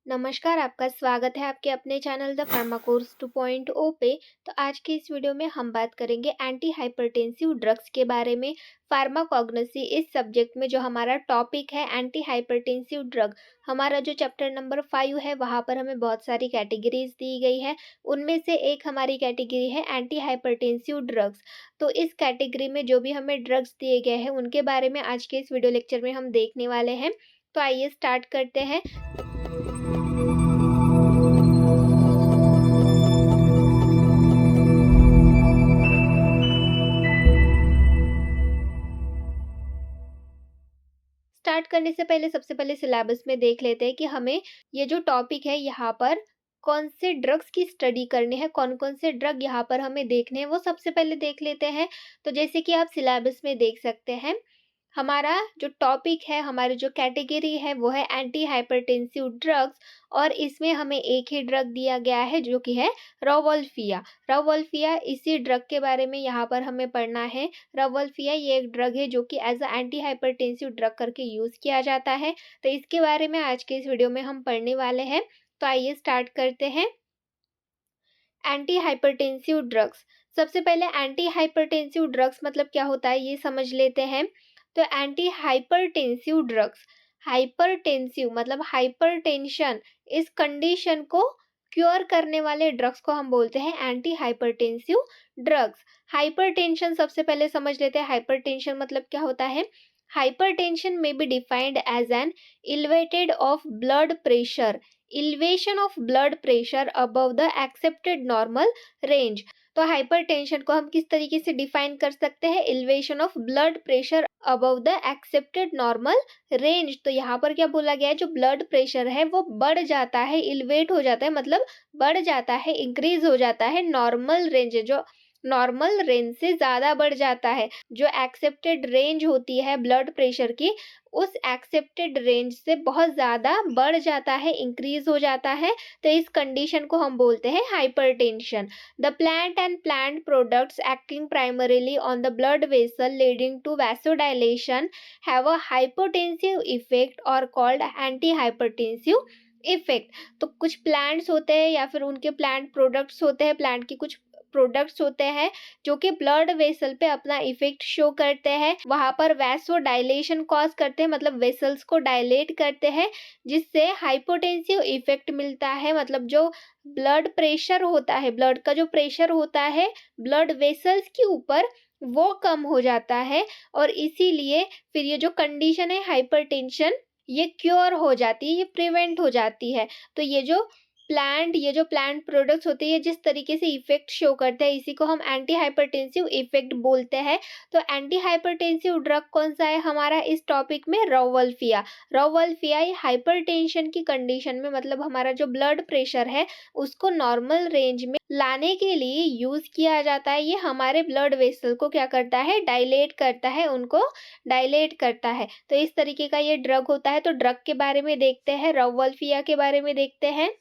नमस्कार, आपका स्वागत है आपके अपने चैनल द फार्मा कोर्स 2.0 पे। तो आज की इस वीडियो में हम बात करेंगे एंटी हाइपरटेंसिव ड्रग्स के बारे में। फार्माकोग्नोसी इस सब्जेक्ट में जो हमारा टॉपिक है एंटी हाइपरटेंसिव ड्रग, हमारा जो चैप्टर नंबर 5 है वहाँ पर हमें बहुत सारी कैटेगरीज दी गई है। उनमें से एक हमारी कैटेगरी है एंटी हाइपरटेंसिव ड्रग्स। तो इस कैटेगरी में जो भी हमें ड्रग्स दिए गए हैं उनके बारे में आज के इस वीडियो लेक्चर में हम देखने वाले हैं। तो आइए स्टार्ट करते हैं। स्टार्ट करने से पहले सबसे पहले सिलेबस में देख लेते हैं कि हमें ये जो टॉपिक है यहाँ पर कौन से ड्रग्स की स्टडी करनी है, कौन-कौन से ड्रग यहाँ पर हमें देखने हैं, वो सबसे पहले देख लेते हैं। तो जैसे कि आप सिलेबस में देख सकते हैं, हमारा जो टॉपिक है, हमारी जो कैटेगरी है वो है एंटी हाइपरटेंसिव ड्रग्स और इसमें हमें एक ही ड्रग दिया गया है जो कि है रावोल्फिया। रावोल्फिया इसी ड्रग के बारे में यहाँ पर हमें पढ़ना है। रावोल्फिया ये एक ड्रग है जो कि as a antihypertensive drug करके यूज़ किया जाता है। तो इसके बारे में आज के इस वीडियो में हम पढ़ने वाले हैं। तो आइए स्टार्ट करते हैं। एंटी हाइपरटेंसिव ड्रग्स, सबसे पहले एंटी हाइपरटेंसिव ड्रग्स मतलब क्या होता है ये समझ लेते हैं। तो एंटी हाइपरटेंसिव ड्रग्स, हाइपरटेंसिव मतलब हाइपरटेंशन, इस कंडीशन को क्योर करने वाले ड्रग्स को हम बोलते हैं एंटी हाइपरटेंसिव ड्रग्स। हाइपरटेंशन सबसे पहले समझ लेते हैं, हाइपरटेंशन मतलब क्या होता है। हाइपरटेंशन में be defined as an elevated of blood pressure, elevation of blood pressure above the accepted normal range। तो हाइपरटेंशन को हम किस तरीके से डिफाइन कर सकते हैं, elevation of blood pressure above the accepted normal range. तो यहाँ पर क्या बोला गया है, जो ब्लड प्रेशर है वो बढ़ जाता है, एलिवेट हो जाता है मतलब बढ़ जाता है, इंक्रीज हो जाता है नॉर्मल रेंज, जो नॉर्मल रेंज से ज़्यादा बढ़ जाता है। जो एक्सेप्टेड रेंज होती है ब्लड प्रेशर की, उस एक्सेप्टेड रेंज से बहुत ज़्यादा बढ़ जाता है, इंक्रीज हो जाता है। तो इस कंडीशन को हम बोलते हैं hypertension. The plant and plant products acting primarily on the blood vessel leading to vasodilation have a hypotensive effect और कॉल्ड एंटी हाइपरटेंसिव इफेक्ट। तो कुछ प्लांट्स होते हैं या फिर उनके प्लांट प्रोडक्ट्स होते हैं, प्लांट की कुछ प्रोडक्ट्स होते हैं जो कि ब्लड वेसल पे अपना इफेक्ट शो करते हैं, वहां पर वैसो डायलेशन कॉज करते हैं मतलब वेसल्स को डायलेट करते हैं, जिससे हाइपोटेंसिव इफेक्ट मिलता है। मतलब जो ब्लड प्रेशर होता है, ब्लड का जो प्रेशर होता है ब्लड वेसल्स के ऊपर, वो कम हो जाता है और इसीलिए फिर ये जो कंडीशन है हाइपरटेंशन, ये क्योर हो जाती है, ये प्रिवेंट हो जाती है। तो ये जो प्लांट प्रोडक्ट्स होते हैं जिस तरीके से इफेक्ट शो करते हैं, इसी को हम एंटी हाइपरटेंसिव इफेक्ट बोलते हैं। तो एंटी हाइपरटेंसिव ड्रग कौन सा है हमारा इस टॉपिक में, रावोल्फिया। रावोल्फिया ये हाइपरटेंशन की कंडीशन में, मतलब हमारा जो ब्लड प्रेशर है उसको नॉर्मल रेंज में लाने के लिए यूज किया जाता है। ये हमारे ब्लड वेसल को क्या करता है, डायलेट करता है, उनको डायलेट करता है। तो इस तरीके का ये ड्रग होता है। तो ड्रग के बारे में देखते हैं, रावोल्फिया के बारे में देखते हैं।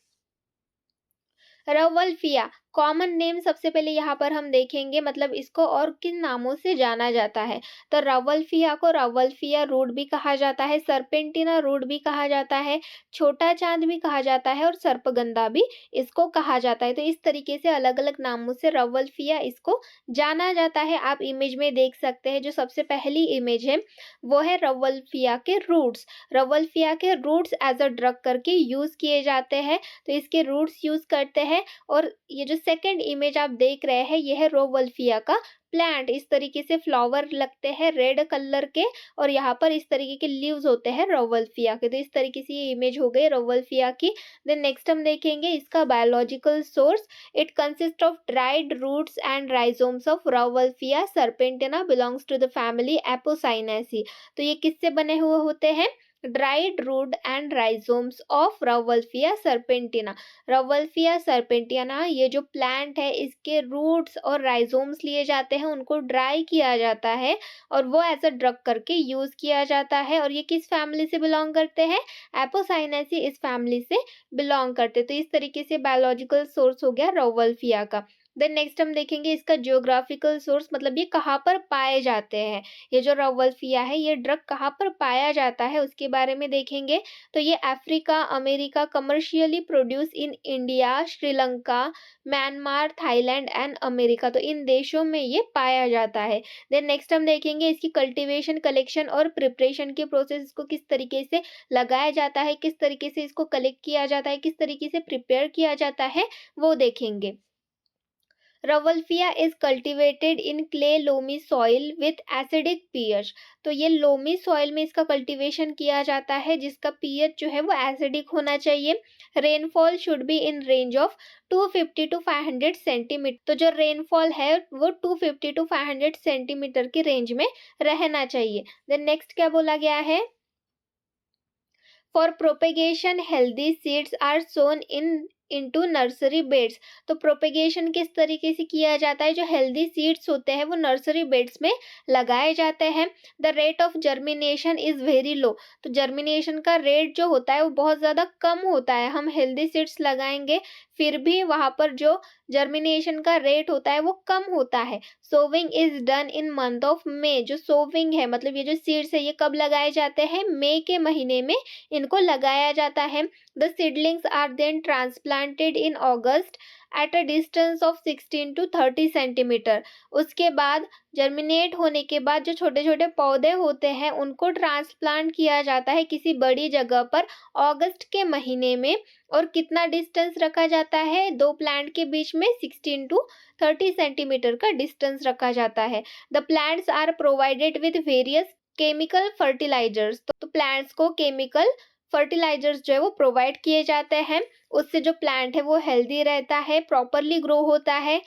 रावोल्फिया कॉमन नेम सबसे पहले यहाँ पर हम देखेंगे, मतलब इसको और किन नामों से जाना जाता है। तो रावोल्फिया को रावोल्फिया रूट भी कहा जाता है, सरपेंटिना रूट भी कहा जाता है, छोटा चांद भी कहा जाता है और सर्पगंधा भी इसको कहा जाता है। तो इस तरीके से अलग अलग नामों से रावोल्फिया इसको जाना जाता है। आप इमेज में देख सकते हैं, जो सबसे पहली इमेज है वो है रावोल्फिया के रूट्स। रावोल्फिया के रूट्स एज अ ड्रग करके यूज किए जाते हैं, तो इसके रूट्स यूज करते हैं। और ये जो सेकंड इमेज आप देख रहे हैं ये है रावोल्फिया का प्लांट। इस तरीके से फ्लावर लगते हैं रेड कलर के और यहाँ पर इस तरीके के लीव्स होते हैं रावोल्फिया के। तो इस तरीके से ये इमेज हो गई रावोल्फिया की। देन नेक्स्ट हम देखेंगे इसका biological source. It consist of dried roots and rhizomes of Rauwolfia serpentina, belongs to the family Apocynaceae. तो ये किससे बने हुए होते हैं, dried root and rhizomes of Rauwolfia serpentina. Rauwolfia serpentina ये जो प्लांट है इसके रूट्स और राइजोम्स लिए जाते हैं, उनको ड्राई किया जाता है और वो एज अ ड्रग करके यूज किया जाता है। और ये किस फैमिली से बिलोंग करते हैं, एपोसाइनेसी इस फैमिली से बिलोंग करते हैं। तो इस तरीके से बायोलॉजिकल सोर्स हो गया रावोल्फिया का। देन नेक्स्ट हम देखेंगे इसका जियोग्राफिकल सोर्स, मतलब ये कहाँ पर पाए जाते हैं। ये जो रौवल्फिया है ये ड्रग कहाँ पर पाया जाता है उसके बारे में देखेंगे। तो ये Africa, America, commercially produce in India, Sri Lanka, Myanmar, Thailand and America, तो इन देशों में ये पाया जाता है। देन नेक्स्ट हम देखेंगे इसकी कल्टीवेशन, कलेक्शन और प्रिपरेशन के प्रोसेस को किस तरीके से लगाया जाता है, किस तरीके से इसको कलेक्ट किया जाता है, किस तरीके से प्रिपेयर किया जाता है, वो देखेंगे। Rauwolfia is cultivated in clay loamy soil with acidic pH. तो ये लोमी सॉइल में इसका कल्टीवेशन किया जाता है जिसका पीएच जो है वो एसिडिक होना चाहिए। Rainfall should be in range of 250 to 500 centimetre. तो जो रेनफॉल है वो 250 टू 500 सेंटीमीटर की रेंज में रहना चाहिए। देन नेक्स्ट क्या बोला गया है, for propagation healthy seeds are sown in into nursery beds. तो प्रोपेगेशन किस तरीके से किया जाता है, जो हेल्दी सीड्स होते हैं वो नर्सरी बेड्स में लगाए जाते हैं। The rate of germination is very low. तो जर्मिनेशन का रेट जो होता है वो बहुत ज़्यादा कम होता है। हम हेल्दी सीड्स लगाएंगे फिर भी वहाँ पर जो जर्मिनेशन का रेट होता है वो कम होता है। Sowing is done in month of May. जो सोविंग है मतलब ये जो सीड्स है ये कब लगाए जाते हैं, मई के महीने में इनको लगाया जाता है। The seedlings are then transplanted in August at a distance of 16 to 30 centimetre. उसके बाद जर्मिनेट होने के बाद जो छोटे छोटे पौधे होते हैं उनको ट्रांसप्लांट किया जाता है किसी बड़ी जगह पर अगस्त के महीने में। और कितना डिस्टेंस रखा जाता है, दो प्लांट के बीच में 16 टू 30 सेंटीमीटर का डिस्टेंस रखा जाता है। The plants are provided with various chemical fertilisers. तो प्लांट्स को केमिकल फर्टिलाइजर्स जो है वो प्रोवाइड किए जाते हैं। उससे जो प्लांट है वो हेल्दी रहता है, प्रॉपरली ग्रो होता है।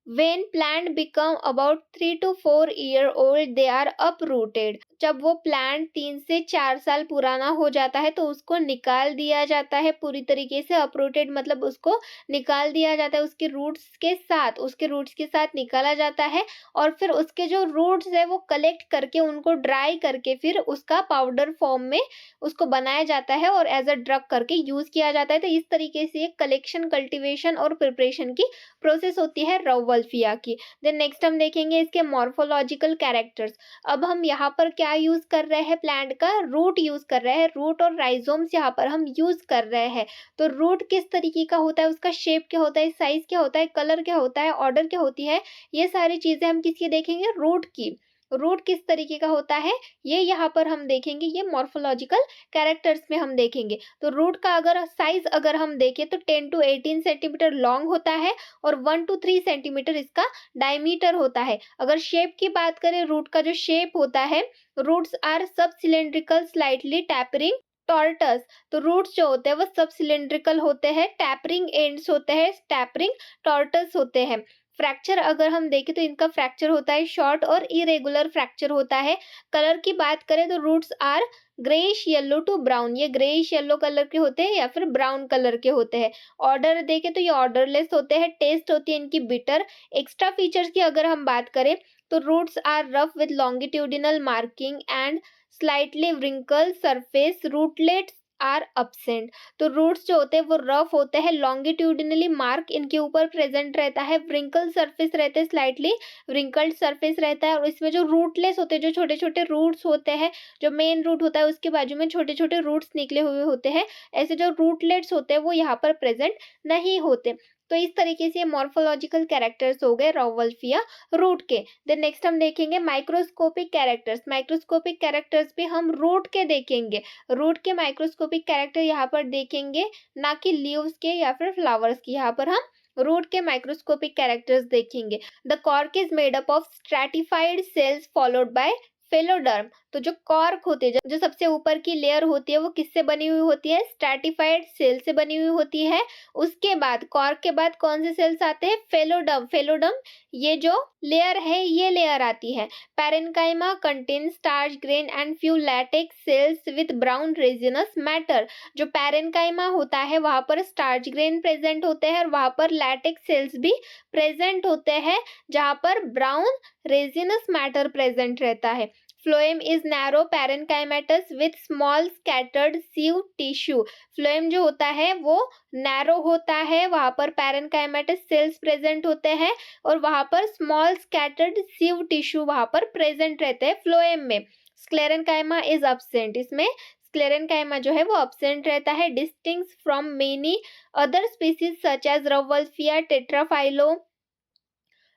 When plant become about 3 to 4 year old, they are uprooted। जब वो प्लांट 3 से 4 साल पुराना हो जाता है तो उसको निकाल दिया जाता है पूरी तरीके से। अपरूटेड मतलब उसको निकाल दिया जाता है उसके रूट्स के साथ निकाला जाता है। और फिर उसके जो रूट्स है वो कलेक्ट करके उनको ड्राई करके फिर उसका पाउडर फॉर्म में उसको बनाया जाता है और एज अ ड्रग करके यूज किया जाता है। तो इस तरीके से कलेक्शन, कल्टीवेशन और प्रिपरेशन की प्रोसेस होती है रौवल्फिया की। देन नेक्स्ट हम देखेंगे इसके मॉर्फोलॉजिकल कैरेक्टर्स। अब हम यहाँ पर क्या यूज कर रहे हैं, प्लांट का रूट यूज कर रहे हैं। रूट और राइजोम्स यहाँ पर हम यूज कर रहे हैं। तो रूट किस तरीके का होता है, उसका शेप क्या होता है, साइज क्या होता है, कलर क्या होता है, ऑर्डर क्या होती है, ये सारी चीजें हम किसकी देखेंगे, रूट की। रूट किस तरीके का होता है ये यहाँ पर हम देखेंगे, ये मॉर्फोलॉजिकल कैरेक्टर्स में हम देखेंगे। तो रूट का अगर साइज अगर हम देखें तो 10 to 18 सेंटीमीटर लॉन्ग होता है और 1 to 3 सेंटीमीटर इसका डायमीटर होता है। अगर शेप की बात करें, रूट का जो शेप होता है, रूट्स आर सब सिलेंड्रिकल स्लाइटली टैपरिंग टॉर्टस। तो रूट्स जो होते हैं वो सब सिलेंड्रिकल होते हैं, टैपरिंग एंड्स होते हैं, टैपरिंग टॉर्टस होते हैं। फ्रैक्चर अगर हम देखें तो इनका फ्रैक्चर होता है शॉर्ट और इरेगुलर फ्रैक्चर होता है। कलर की बात करें तो roots are greyish yellow to brown. ये ग्रेइश येलो कलर के होते हैं या फिर ब्राउन कलर के होते हैं। ऑर्डर देखें तो ये ऑर्डरलेस होते हैं। टेस्ट होती है इनकी बिटर। एक्स्ट्रा फीचर्स की अगर हम बात करें तो roots are rough with longitudinal marking and slightly wrinkle surface. Rootlets are absent। तो रूट्स जो होते हैं वो रफ होते हैं, लॉन्गिट्यूडिनली मार्क इनके ऊपर प्रेजेंट रहता है, व्रिंकल सरफेस रहते हैं, स्लाइटली व्रिंकल्ड सरफेस रहता है। और इसमें जो रूटलेस होते हैं, जो छोटे छोटे रूट्स होते हैं, जो मेन रूट होता है उसके बाजू में छोटे छोटे रूट्स निकले हुए होते हैं, ऐसे जो रूटलेट्स होते हैं वो यहाँ पर प्रेजेंट नहीं होते। तो इस तरीके से मॉर्फोलॉजिकल कैरेक्टर्स हो गए रौवल्फिया रूट के। देन नेक्स्ट हम देखेंगे माइक्रोस्कोपिक कैरेक्टर्स। माइक्रोस्कोपिक कैरेक्टर्स भी हम रूट के देखेंगे। रूट के माइक्रोस्कोपिक कैरेक्टर यहाँ पर देखेंगे, ना कि लीव्स के या फिर फ्लावर्स की। यहाँ पर हम रूट के माइक्रोस्कोपिक कैरेक्टर्स देखेंगे। The cork is made up of stratified cells followed by phelloderm. तो जो कॉर्क होते हैं, जो सबसे ऊपर की लेयर होती है वो किससे बनी हुई होती है, स्ट्रैटिफाइड सेल से बनी हुई होती है। उसके बाद कॉर्क के बाद कौन से सेल्स आते हैं, फेलोडर्म। फेलोडर्म ये जो लेयर है ये लेयर आती है। Parenchyma contain starch grain and few latex cells with brown resinous matter. जो पैरेन्काइमा होता है वहां पर स्टार्च ग्रेन प्रेजेंट होते हैं और वहां पर लैटेक्स सेल्स भी प्रेजेंट होते हैं जहां पर ब्राउन रेजिनस मैटर प्रेजेंट रहता है। Phloem is narrow parenchymatous with small scattered sieve tissue. Phloem जो होता है वो नैरो होता है, वहां पर पैरेन्काइमेटस सेल्स प्रेजेंट होते हैं और वहां पर स्मॉल स्कैटर्ड सीव टिश्यू वहां पर प्रेजेंट रहते हैं फ्लोएम में। स्क्लेरेन्काइमा इज अब्सेंट, इसमें स्क्लेरेन्काइमा जो है वो अब्सेंट रहता है, distinct from many other species such as Rauwolfia tetraphylla,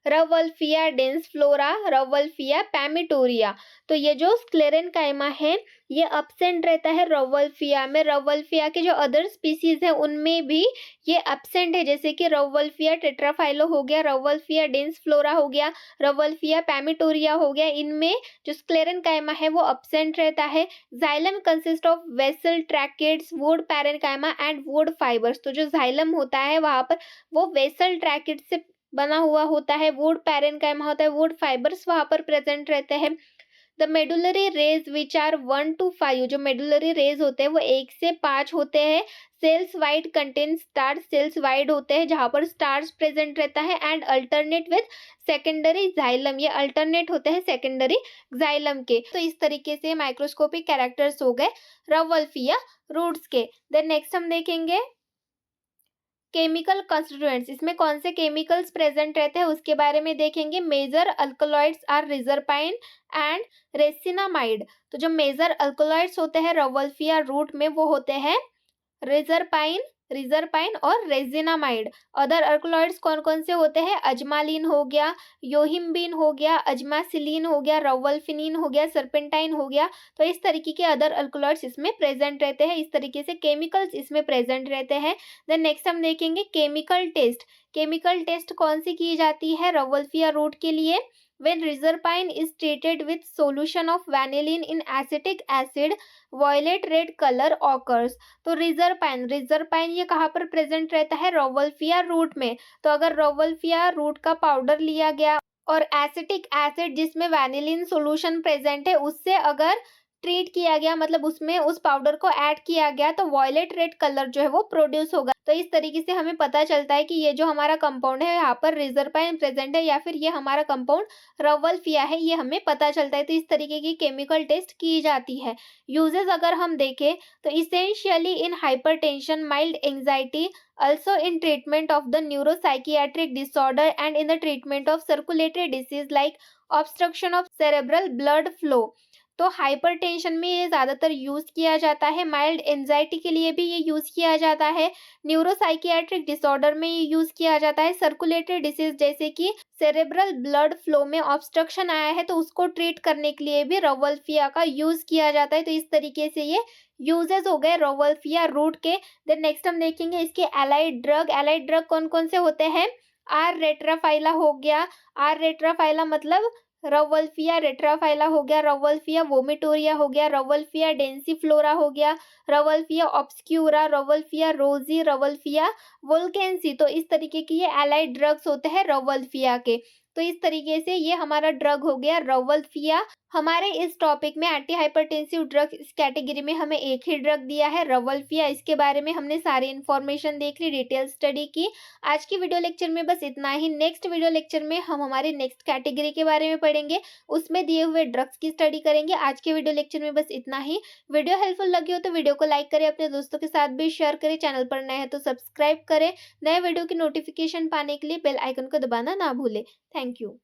Rauwolfia densiflora, Rauwolfia vomitoria. तो ये जो स्क्लेरेन्काइमा है ये अब्सेंट रहता है रवल्फिया में। रवल्फिया के जो अदर स्पीसीज है उनमें भी ये अब्सेंट है, जैसे कि रवल्फिया टेट्राफाइलो हो गया, रवल्फिया डेंसफ्लोरा हो गया, रवल्फिया पैमिटोरिया हो गया, इनमें जो स्क्लेरेन्काइमा है वो अब्सेंट रहता है। Xylem consist of vessel tracheids, would parenchyma and would fibres. तो जो जाइलम होता है वहां पर वो वेसल ट्रैकेट से बना हुआ होता है, वुड पैरेन्काइमा होता है, वुड फाइबर्स वहां पर प्रेजेंट रहते हैं। The medullary rays which are 1 to 5, जो मेडुलरी रेज होते हैं वो 1 से 5 होते हैं। Cells wide contain starch, cells wide होते हैं जहां पर स्टार्च प्रेजेंट रहता है and alternate with secondary xylem, ये अल्टरनेट होते हैं सेकेंडरी जाइलम के। तो इस तरीके से माइक्रोस्कोपिक कैरेक्टर्स हो गए रवल्फिया रूट्स के। देन नेक्स्ट हम देखेंगे केमिकल कंस्टिट्यूएंट्स, इसमें कौन से केमिकल्स प्रेजेंट रहते हैं उसके बारे में देखेंगे। Major alkaloids are reserpine and rescinnamine. तो जो मेजर अल्कलॉइड्स होते हैं रवल्फिया रूट में वो होते हैं रिजरपाइन, रिजरपाइन और रेजिनामाइड। अदर अल्कलॉइड्स कौन कौन से होते हैं, अजमालिन हो गया, योहिम्बिन हो गया, अजमासिलिन हो गया, रवल्फिनिन हो गया, सर्पेंटाइन हो गया। तो इस तरीके के अदर अल्कलॉइड्स इसमें प्रेजेंट रहते हैं, इस तरीके से केमिकल्स इसमें प्रेजेंट रहते हैं। देन नेक्स्ट हम देखेंगे केमिकल टेस्ट। केमिकल टेस्ट कौन सी की जाती है रवल्फिया रूट के लिए। When reserpine is treated with solution of vanillin in acetic acid, violet red color occurs। तो रिजरपाइन, रिजरपाइन ये कहाँ पर प्रेजेंट रहता है रवल्फिया रूट में। तो अगर रवल्फिया रूट का पाउडर लिया गया और एसिटिक एसिड जिसमें वैनिलिन सॉल्यूशन प्रेजेंट है उससे अगर ट्रीट किया गया, मतलब उसमें उस पाउडर को ऐड किया गया, तो वॉयलेट रेड कलर जो है वो प्रोड्यूस होगा। तो इस तरीके से हमें पता चलता है कि ये जो हमारा कंपाउंड है यहाँ पर रिजरपाइन प्रेजेंट है या फिर ये हमारा कंपाउंड रवल्फिया है, ये हमें पता चलता है। तो इस तरीके की केमिकल टेस्ट की जाती है। यूजेस अगर हम देखें तो essentially in hypertension, mild anxiety, also in treatment of the neuropsychiatric disorder and in the treatment of circulatory disease like obstruction of cerebral blood flow। तो हाइपरटेंशन में ये ज़्यादातर यूज़ किया जाता है, माइल्ड एंजाइटी के लिए भी ये यूज़ किया जाता है, न्यूरोसाइकियाट्रिक डिसऑर्डर में ये यूज़ किया जाता है, सर्कुलेटरी डिसीज जैसे कि सेरेब्रल ब्लड फ्लो में ऑब्स्ट्रक्शन आया है तो उसको ट्रीट करने के लिए भी रवल्फिया का यूज़ किया जाता है। तो इस तरीके से ये यूजेस हो गए रवल्फिया रूट के। देन नेक्स्ट हम देखेंगे इसके एलाइड ड्रग। एलाइड ड्रग कौन कौन से होते हैं, आर रेट्राफाइला हो गया, आर रेट्राफाइला मतलब रवल्फिया रेट्राफाइला हो गया, रवल्फिया वोमिटोरिया हो गया, रवल्फिया डेंसिफ्लोरा हो गया, रवल्फिया ऑब्सक्यूरा, रवल्फिया रोजी, रवल्फिया वोल्केंसी। तो इस तरीके की ये एलाइड ड्रग्स होते हैं रवल्फिया के। तो इस तरीके से ये हमारा ड्रग हो गया रवल्फिया। हमारे इस टॉपिक में एंटी हाइपरटेंसिव ड्रग इस कैटेगरी में हमें एक ही ड्रग दिया है रवल्फिया। इसके बारे में हमने सारी इन्फॉर्मेशन देख ली, डिटेल स्टडी की। आज की वीडियो लेक्चर में बस इतना ही। नेक्स्ट वीडियो लेक्चर में हम हमारी नेक्स्ट कैटेगरी के बारे में पढ़ेंगे, उसमें दिए हुए ड्रग्स की स्टडी करेंगे। आज के वीडियो लेक्चर में बस इतना ही। वीडियो हेल्पफुल लगी हो तो वीडियो को लाइक करें, अपने दोस्तों के साथ भी शेयर करें, चैनल पर नए हैं तो सब्सक्राइब करें। नए वीडियो की नोटिफिकेशन पाने के लिए बेल आइकन को दबाना ना भूलें। Thank you.